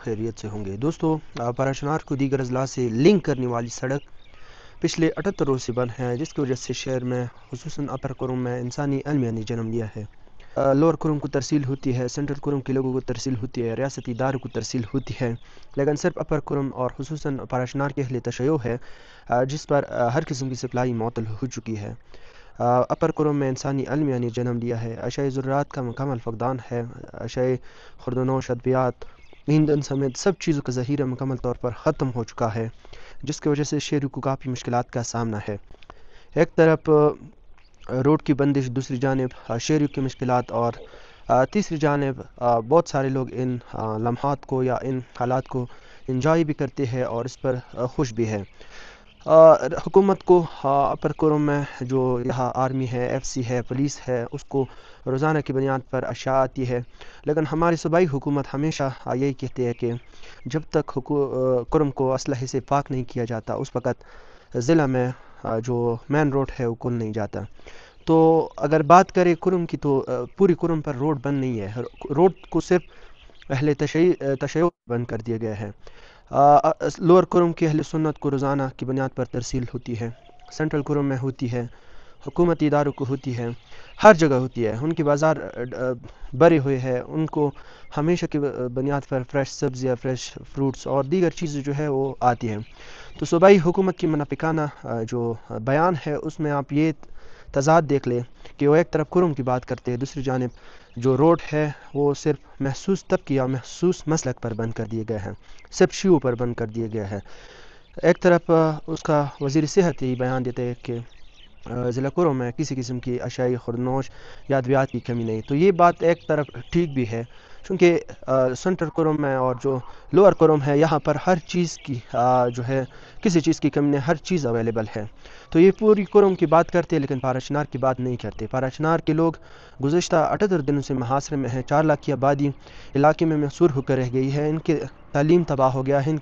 खैरियत से होंगे। दोस्तों, पाराशनार को दीगर अजला से लिंक करने वाली सड़क पिछले 78 रोज़ से बंद है, जिसकी वजह से शहर में खुसूसन अपर कुरुम में इंसानी अलमिया ने जन्म लिया है। लोअर कुरुम को तरसील होती है, सेंट्रल कुरुम के लोगों को तरसील होती है, रियासती इदारों को तरसील होती है, लेकिन सिर्फ अपर कुरुम और खुसूसन पाराशनार के अहले तशय्यो है जिस पर हर किस्म की सप्लाई मअतल हो चुकी है। अपर कुरुम में इंसानी अलमिया ने जन्म लिया है। अशय ज़रूरात का मुकम्मल फकदान है। अशय खुर्दनोश, अद्वियात, ईंधन समेत सब चीज़ों का ज़ख़ीरा मुकम्मल तौर पर ख़त्म हो चुका है, जिसकी वजह से शहरी को काफ़ी मुश्किलात का सामना है। एक तरफ रोड की बंदिश, दूसरी जानिब शहरी की मुश्किलात और तीसरी जानिब बहुत सारे लोग इन लम्हात को या इन हालात को इंजॉय भी करते हैं और इस पर खुश भी है। हुकूमत को अपर कुरुम में जो यहाँ आर्मी है, एफसी है, पुलिस है, उसको रोज़ाना की बुनियाद पर अशिया आती है, लेकिन हमारी सूबाई हुकूमत हमेशा यही कहती है कि जब तक कुरुम को असलहे से पाक नहीं किया जाता उस वक़्त ज़िला में जो मेन रोड है वो खुल नहीं जाता। तो अगर बात करें कुरुम की तो पूरी कुरुम पर रोड बंद नहीं है। रोड को सिर्फ अहले तशय्यो बंद कर दिया गया है। लोअर कुरुम के अहले सुन्नत को रोज़ाना की बुनियाद पर तरसील होती है, सेंट्रल कुरुम में होती है, हुकूमती इदारों को होती है, हर जगह होती है। उनके बाज़ार भरे हुए हैं, उनको हमेशा की बुनियाद पर फ्रेश सब्ज़ियाँ, फ्रेश फ्रूट्स और दीगर चीज़ें जो है वो आती हैं। तो सूबाई हुकूमत की मुनाफिकाना जो बयान है उसमें आप ये तज़ाद देख लें कि वो एक तरफ कुरुम की बात करते हैं, दूसरी जानिब जो रोड है वो सिर्फ महसूस तबके या महसूस मसलक पर बंद कर दिए गए हैं, सिर्फ शियों पर बंद कर दिया गया है। एक तरफ उसका वज़ीर सेहत यही बयान देते हैं कि ज़िला कुरुम में किसी किस्म की अशाई खुरनोश या अद्वियात की कमी नहीं। तो ये बात एक तरफ ठीक भी है, क्योंकि सेंट्रल कुरुम में और जो लोअर कुरुम है यहाँ पर हर चीज़ की जो है किसी चीज़ की कमी नहीं, हर चीज़ अवेलेबल है। तो ये पूरी कुरुम की बात करते हैं लेकिन पाराशनार की बात नहीं करते। पाराशनार के लोग गुज़श्ता 78 दिनों से मुहासरे में हैं। 4 लाख की आबादी इलाके में महसूर होकर रह गई है। इनकी तालीम तबाह हो गया है,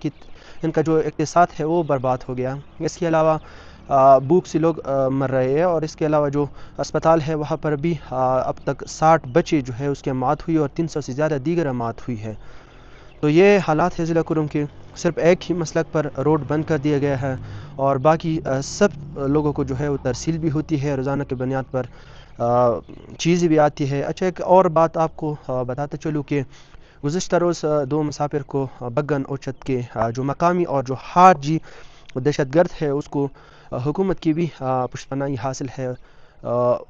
इनका जो इक़्तिसाद है वो बर्बाद हो गया। इसके अलावा भूख से लोग मर रहे हैं और इसके अलावा जो अस्पताल है वहाँ पर भी अब तक 60 बच्चे जो है उसकी मौत हुई और 300 से ज़्यादा दीगर मौत हुई है। तो ये हालात है ज़िला कुरुम के। सिर्फ एक ही मसलक पर रोड बंद कर दिया गया है और बाकी सब लोगों को जो है वो तरसील भी होती है, रोज़ाना की बुनियाद पर चीज़ें भी आती है। अच्छा, एक और बात आपको बताता चलूँ कि गुज़श्ता रोज़ 2 मुसाफिर को बगन ओचत के जो मकामी और जो हारजी दहशतगर्द है उसको हुकूमत की भी पुष्पनाही हासिल है।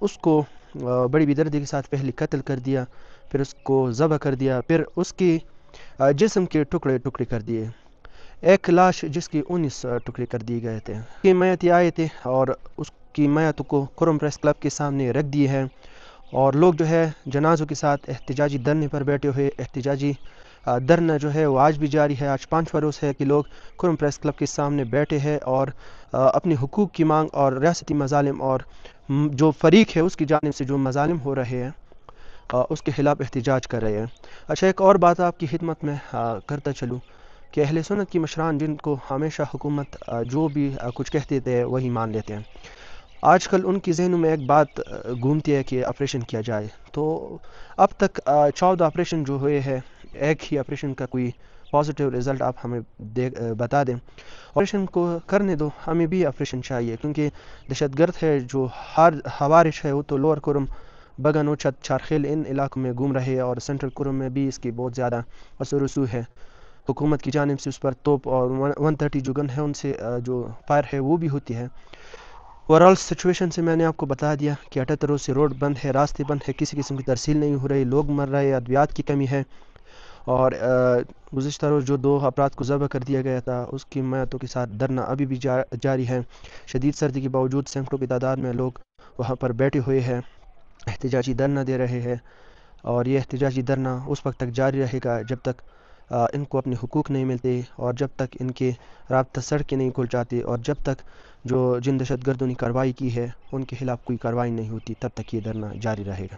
उसको बड़ी बेदर्दी के साथ पहले कत्ल कर दिया, फिर उसको ज़बह कर दिया, फिर उसकी जिस्म के टुकड़े टुकड़े कर दिए। एक लाश जिसकी 19 टुकड़े कर दिए गए थे। उसकी मैयत आए थे और उसकी मैयत को कुरुम प्रेस क्लब के सामने रख दी है और लोग जो है जनाज़ों के साथ एहतजाजी धरने पर बैठे हुए। एहतजाजी धरना जो है वो आज भी जारी है। आज 5वां रोज़ है कि लोग कुरुम प्रेस क्लब के सामने बैठे हैं और अपनी हुकूक की मांग और रियासती मज़ालिम और जो फ़रीक है उसकी जानिब से जो मज़ालिम हो रहे हैं उसके ख़िलाफ़ एहतजाज कर रहे हैं। अच्छा, एक और बात आपकी खिदमत में करता चलूँ कि अहले सुन्नत की मशरान जिनको हमेशा हुकूमत जो भी कुछ कहते थे वही मान लेते हैं, आजकल उनकी ज़हनों में एक बात घूमती है कि ऑपरेशन किया जाए। तो अब तक 14 ऑपरेशन जो हुए हैं, एक ही ऑपरेशन का कोई पॉजिटिव रिज़ल्ट आप हमें बता दें। ऑपरेशन को करने दो, हमें भी ऑपरेशन चाहिए, क्योंकि दहशतगर्द है जो हवारिश है वो तो लोअर कुरुम, बगन ओचत, चारखेल इन इलाकों में घूम रहे हैं और सेंट्रल कुरुम में भी इसकी बहुत ज़्यादा असर रसूख है। हुकूमत की जानिब से उस पर तोप और 130 जो गन है उनसे जो फायर है वो भी होती है। ओवरऑल सिचुएशन से मैंने आपको बता दिया कि 78 रोज़ से रोड बंद है, रास्ते बंद है, किसी किस्म की तरसील नहीं हो रही, लोग मर रहे हैं, अद्वियात की कमी है और गुज़श्ता रोज़ जो 2 अफराद को ज़बह कर दिया गया था उसकी मैयतों के साथ धरना अभी भी जारी है। शदीद सर्दी के बावजूद सैकड़ों की तादाद में लोग वहाँ पर बैठे हुए हैं, एहतजाजी धरना दे रहे हैं और ये एहतजाजी धरना उस वक्त तक जारी रहेगा जब तक इनको अपने हुकूक नहीं मिलते और जब तक इनके राब्ता सड़कें नहीं खुल जाती और जब तक जो जिन दहशतगर्दों ने कार्रवाई की है उनके खिलाफ़ कोई कार्रवाई नहीं होती, तब तक ये धरना जारी रहेगा।